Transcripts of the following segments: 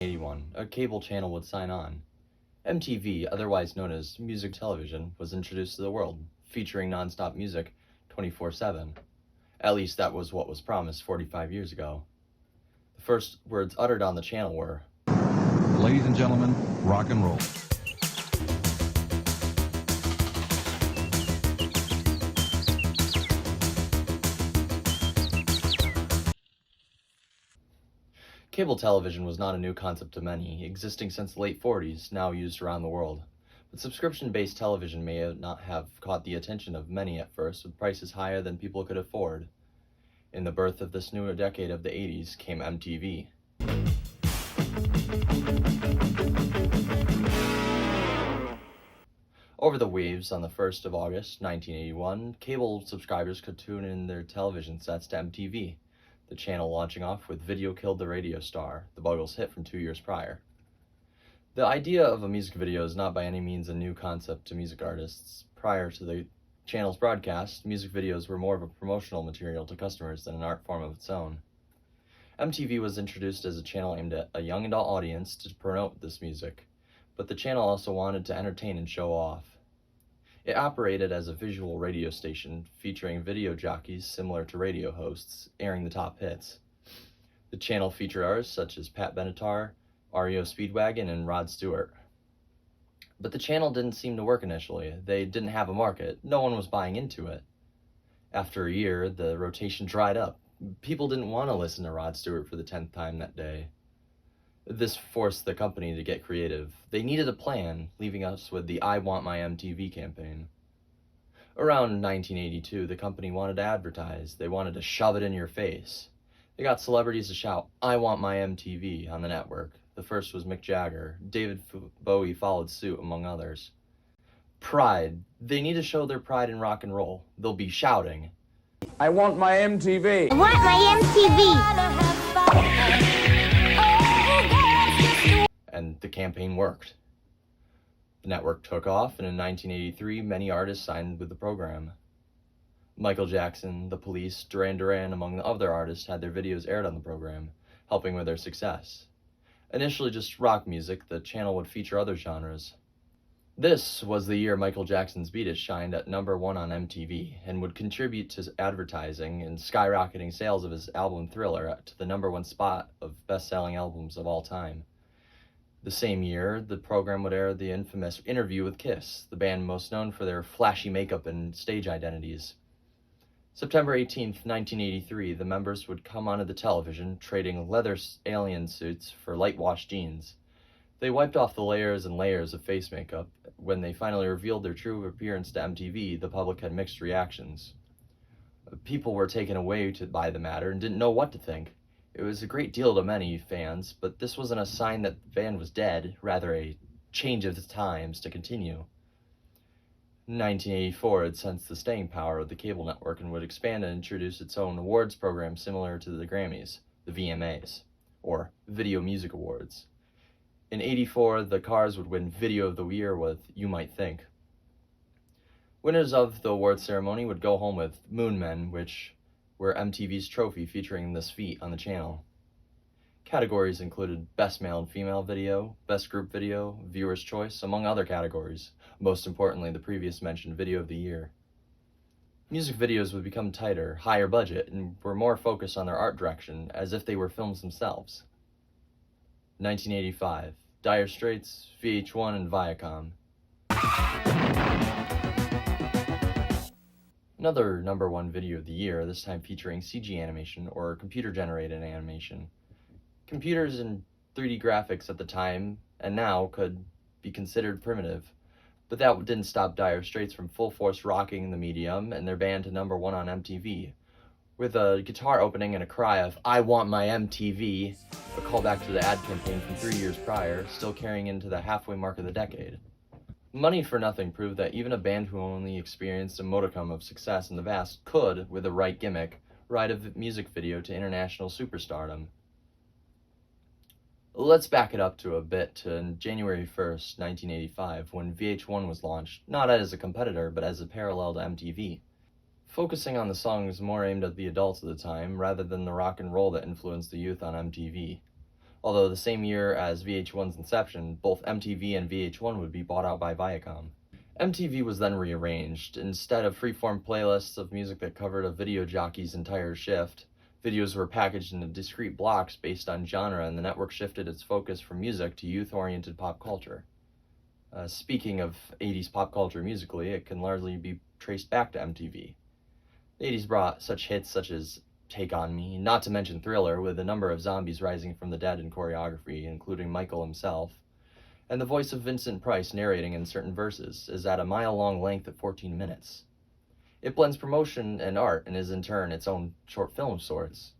1981, a cable channel would sign on. MTV, otherwise known as music television, was introduced to the world, featuring non-stop music 24/7. At least that was what was promised 45 years ago. The first words uttered on the channel were, "Ladies and gentlemen, rock and roll." Cable television was not a new concept to many, existing since the late 40s, now used around the world. But subscription-based television may not have caught the attention of many at first, with prices higher than people could afford. In the birth of this newer decade of the 80s came MTV. Over the waves on the 1st of August, 1981, cable subscribers could tune in their television sets to MTV, the channel launching off with Video Killed the Radio Star, the Buggles' hit from 2 years prior. The idea of a music video is not by any means a new concept to music artists. Prior to the channel's broadcast, music videos were more of a promotional material to customers than an art form of its own. MTV was introduced as a channel aimed at a young adult audience to promote this music, but the channel also wanted to entertain and show off. It operated as a visual radio station featuring video jockeys similar to radio hosts, airing the top hits. The channel featured artists such as Pat Benatar, REO Speedwagon, and Rod Stewart. But the channel didn't seem to work initially. They didn't have a market. No one was buying into it. After a year, the rotation dried up. People didn't want to listen to Rod Stewart for the 10th time that day. This forced the company to get creative. They needed a plan, leaving us with the I Want My MTV campaign. Around 1982, the company wanted to advertise. They wanted to shove it in your face. They got celebrities to shout, "I want my MTV," on the network. The first was Mick Jagger. David Bowie followed suit, among others. Pride. They need to show their pride in rock and roll. They'll be shouting, "I want my MTV. I want my MTV." And the campaign worked. The network took off, and in 1983, many artists signed with the program. Michael Jackson, The Police, Duran Duran, among the other artists, had their videos aired on the program, helping with their success. Initially just rock music, the channel would feature other genres. This was the year Michael Jackson's Beat It shined at #1 on MTV, and would contribute to advertising and skyrocketing sales of his album Thriller to the #1 spot of best-selling albums of all time. The same year, the program would air the infamous Interview with Kiss, the band most known for their flashy makeup and stage identities. September 18th, 1983, the members would come onto the television, trading leather alien suits for light-wash jeans. They wiped off the layers and layers of face makeup. When they finally revealed their true appearance to MTV, the public had mixed reactions. People were taken away by the matter and didn't know what to think. It was a great deal to many fans, but this wasn't a sign that the band was dead, rather a change of the times to continue. 1984 had sensed the staying power of the cable network and would expand and introduce its own awards program similar to the Grammys, the VMAs, or Video Music Awards. In 84, the Cars would win Video of the Year with You Might Think. Winners of the award ceremony would go home with Moon Men, which were MTV's trophy featuring this feat on the channel. Categories included Best Male and Female Video, Best Group Video, Viewer's Choice, among other categories, most importantly the previous mentioned Video of the Year. Music videos would become tighter, higher budget, and were more focused on their art direction, as if they were films themselves. 1985, Dire Straits, VH1, and Viacom. Another #1 video of the year, this time featuring CG animation, or computer-generated animation. Computers and 3D graphics at the time, and now, could be considered primitive, but that didn't stop Dire Straits from full-force rocking the medium and their band to #1 on MTV, with a guitar opening and a cry of, "I want my MTV," a callback to the ad campaign from 3 years prior, still carrying into the halfway mark of the decade. Money for Nothing proved that even a band who only experienced a modicum of success in the past could, with the right gimmick, ride a music video to international superstardom. Let's back it up to a bit to January 1st, 1985, when VH1 was launched, not as a competitor, but as a parallel to MTV. Focusing on the songs more aimed at the adults of the time, rather than the rock and roll that influenced the youth on MTV. although the same year as VH1's inception, both MTV and VH1 would be bought out by Viacom. MTV was then rearranged. Instead of freeform playlists of music that covered a video jockey's entire shift, videos were packaged into discrete blocks based on genre, and the network shifted its focus from music to youth-oriented pop culture. Speaking of 80s pop culture musically, it can largely be traced back to MTV. The 80s brought such hits such as Take On Me, not to mention Thriller, with a number of zombies rising from the dead in choreography, including Michael himself, and the voice of Vincent Price narrating in certain verses is at a mile-long length at 14 minutes. It blends promotion and art and is in turn its own short film of sorts.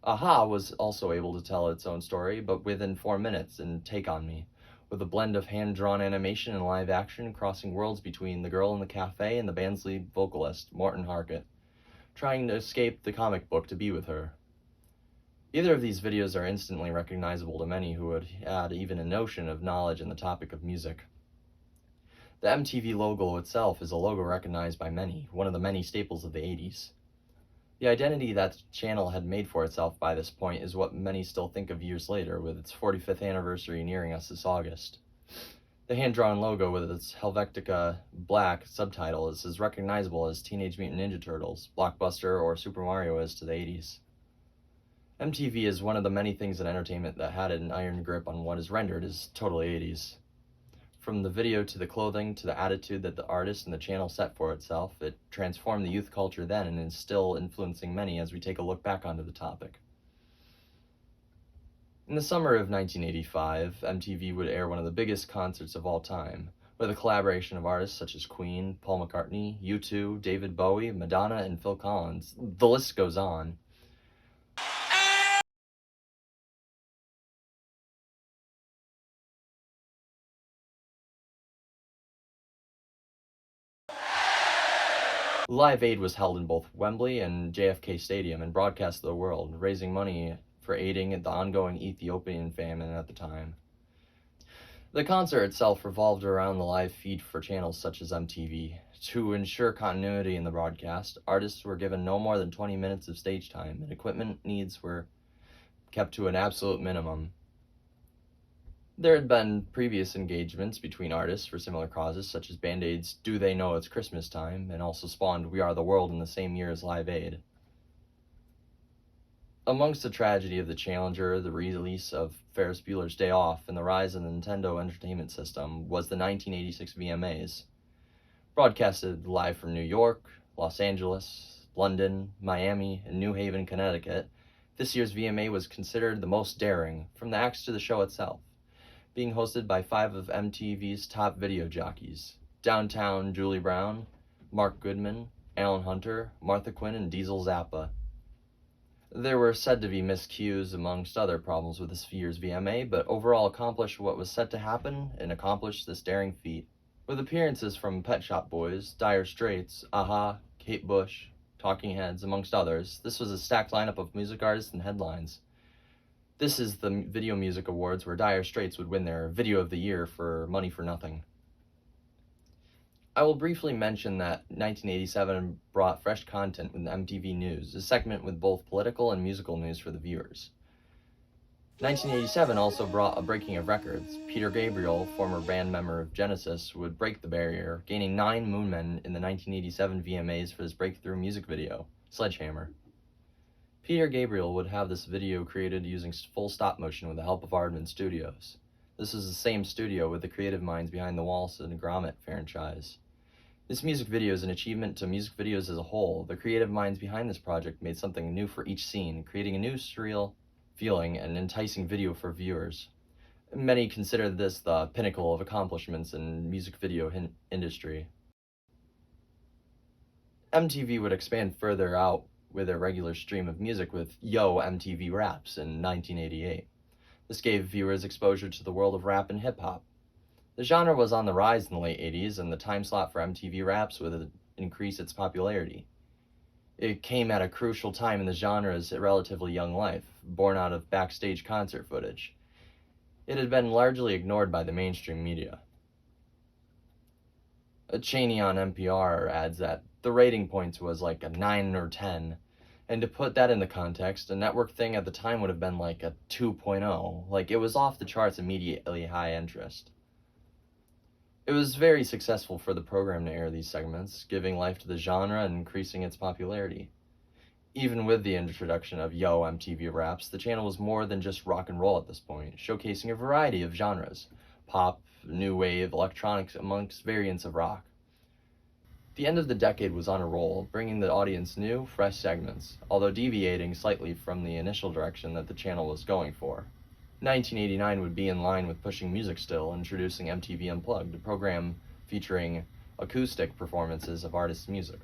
Aha was also able to tell its own story, but within 4 minutes in Take On Me, with a blend of hand-drawn animation and live action crossing worlds between the girl in the cafe and the band's lead vocalist, Morton Harkett, trying to escape the comic book to be with her. Either of these videos are instantly recognizable to many who would had even a notion of knowledge in the topic of music. The MTV logo itself is a logo recognized by many, one of the many staples of the 80s. The identity that the channel had made for itself by this point is what many still think of years later, with its 45th anniversary nearing us this August. The hand-drawn logo with its Helvetica black subtitle is as recognizable as Teenage Mutant Ninja Turtles, Blockbuster, or Super Mario is to the 80s. MTV is one of the many things in entertainment that had an iron grip on what is rendered as totally 80s. From the video to the clothing to the attitude that the artist and the channel set for itself, it transformed the youth culture then and is still influencing many as we take a look back onto the topic. In the summer of 1985, MTV would air one of the biggest concerts of all time, with a collaboration of artists such as Queen, Paul McCartney, U2, David Bowie, Madonna, and Phil Collins. The list goes on. Live Aid was held in both Wembley and JFK Stadium and broadcast to the world, raising money for aiding the ongoing Ethiopian famine at the time. The concert itself revolved around the live feed for channels such as MTV. To ensure continuity in the broadcast, artists were given no more than 20 minutes of stage time, and equipment needs were kept to an absolute minimum. There had been previous engagements between artists for similar causes, such as Band-Aid's Do They Know It's Christmas Time, and also spawned We Are the World in the same year as Live Aid. Amongst the tragedy of the Challenger, the release of Ferris Bueller's Day Off, and the rise of the Nintendo Entertainment System was the 1986 VMAs. Broadcasted live from New York, Los Angeles, London, Miami, and New Haven, Connecticut, this year's VMA was considered the most daring, from the acts to the show itself, being hosted by 5 of MTV's top video jockeys: Downtown Julie Brown, Mark Goodman, Alan Hunter, Martha Quinn, and Diesel Zappa. There were said to be miscues amongst other problems with this year's VMA, but overall accomplished what was set to happen and accomplished this daring feat. With appearances from Pet Shop Boys, Dire Straits, Aha, Kate Bush, Talking Heads, amongst others, this was a stacked lineup of music artists and headlines. This is the Video Music Awards, where Dire Straits would win their Video of the Year for Money for Nothing. I will briefly mention that 1987 brought fresh content with MTV News, a segment with both political and musical news for the viewers. 1987 also brought a breaking of records. Peter Gabriel, former band member of Genesis, would break the barrier, gaining 9 Moonmen in the 1987 VMAs for his breakthrough music video, Sledgehammer. Peter Gabriel would have this video created using full stop motion with the help of Aardman Studios. This is the same studio with the creative minds behind the Wallace and Gromit franchise. This music video is an achievement to music videos as a whole. The creative minds behind this project made something new for each scene, creating a new surreal feeling and enticing video for viewers. Many consider this the pinnacle of accomplishments in music video industry. MTV would expand further out with a regular stream of music with Yo! MTV Raps in 1988. This gave viewers exposure to the world of rap and hip-hop. The genre was on the rise in the late 80s, and the time slot for MTV Raps would increase its popularity. It came at a crucial time in the genre's relatively young life, born out of backstage concert footage. It had been largely ignored by the mainstream media. Cheney on NPR adds that the rating points was like a 9 or 10, And to put that into context, a network thing at the time would have been like a 2.0. Like, it was off the charts immediately high interest. It was very successful for the program to air these segments, giving life to the genre and increasing its popularity. Even with the introduction of Yo MTV Raps, the channel was more than just rock and roll at this point, showcasing a variety of genres: pop, new wave, electronics, amongst variants of rock. The end of the decade was on a roll, bringing the audience new, fresh segments, although deviating slightly from the initial direction that the channel was going for. 1989 would be in line with pushing music still, introducing MTV Unplugged, a program featuring acoustic performances of artists' music.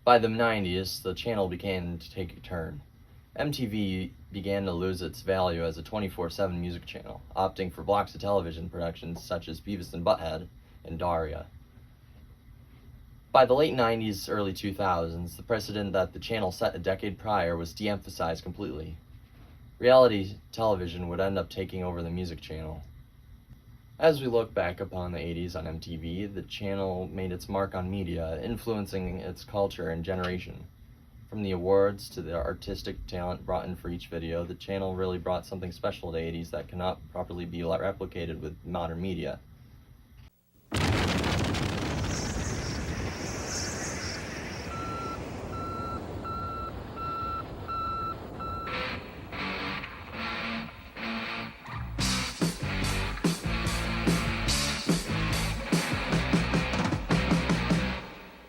By the 90s, the channel began to take a turn. MTV began to lose its value as a 24/7 music channel, opting for blocks of television productions such as Beavis and Butthead and Daria. By the late 90s, early 2000s, the precedent that the channel set a decade prior was de-emphasized completely. Reality television would end up taking over the music channel. As we look back upon the 80s on MTV, the channel made its mark on media, influencing its culture and generation. From the awards to the artistic talent brought in for each video, the channel really brought something special to the 80s that cannot properly be replicated with modern media.